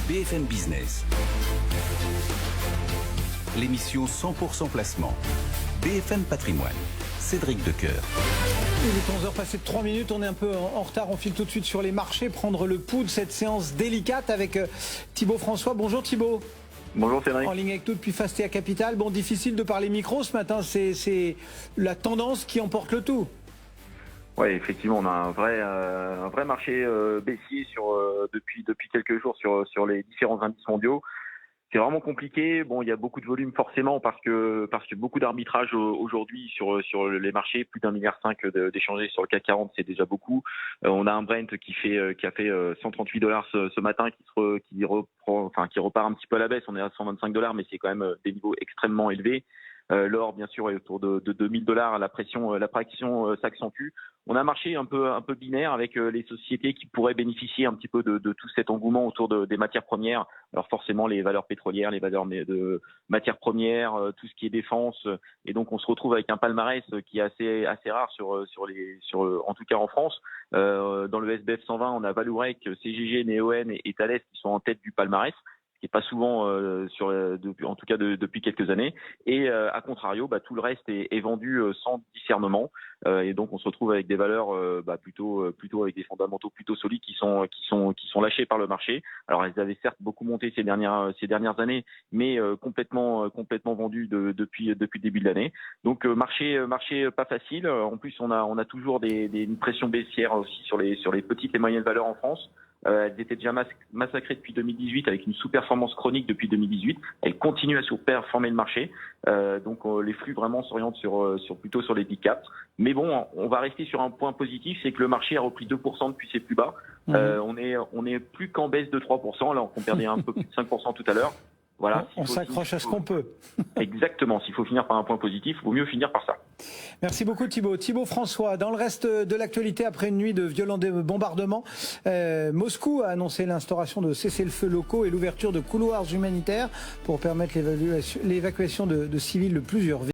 BFM Business. L'émission 100% placement. BFM Patrimoine. Cédric Decoeur. Il est 11h passé de 3 minutes, on est un peu en retard, on file tout de suite sur les marchés, prendre le pouls de cette séance délicate avec Thibaut François. Bonjour Thibaut. Bonjour Cédric. En ligne avec nous depuis Fastea Capital. Bon, difficile de parler micro ce matin, c'est la tendance qui emporte le tout. Oui, effectivement, on a un vrai marché baissier depuis quelques jours sur les différents indices mondiaux. C'est vraiment compliqué. Bon, il y a beaucoup de volume forcément parce que beaucoup d'arbitrage aujourd'hui sur les marchés, plus d'1,5 milliard d'échangés sur le CAC 40, c'est déjà beaucoup. On a un Brent qui a fait $138 ce matin, qui repart un petit peu à la baisse. On est à $125, mais c'est quand même des niveaux extrêmement élevés. L'or, bien sûr, est autour de $2000. La pression s'accentue. On a un marché un peu binaire avec les sociétés qui pourraient bénéficier un petit peu de tout cet engouement autour des matières premières. Alors forcément, les valeurs pétrolières, les valeurs de matières premières, tout ce qui est défense. Et donc, on se retrouve avec un palmarès qui est assez rare en tout cas en France. Dans le SBF 120, on a Vallourec, CGG, Neoen et Thales qui sont en tête du palmarès, qui n'est pas souvent en tout cas depuis quelques années. Et à contrario, tout le reste est vendu sans discernement. Et donc on se retrouve avec des valeurs plutôt avec des fondamentaux plutôt solides qui sont lâchés par le marché. Alors elles avaient certes beaucoup monté ces dernières années, mais complètement vendues depuis le début de l'année. Donc marché pas facile. En plus on a toujours une pression baissière aussi sur les petites et moyennes valeurs en France. Elles étaient déjà massacrées depuis 2018 avec une sous-performance chronique depuis 2018. Elles continuent à sous-performer le marché. Donc les flux vraiment s'orientent plutôt sur les big caps. Mais bon, on va rester sur un point positif, c'est que le marché a repris 2% depuis ses plus bas. On est plus qu'en baisse de 3%. Là, on perdait un peu plus de 5% tout à l'heure. Voilà. On s'accroche à ce qu'on peut. Exactement. S'il faut finir par un point positif, il vaut mieux finir par ça. Merci beaucoup Thibaut. Thibaut François, dans le reste de l'actualité, après une nuit de violents bombardements, Moscou a annoncé l'instauration de cessez-le-feu locaux et l'ouverture de couloirs humanitaires pour permettre l'évacuation de civils de plusieurs villes.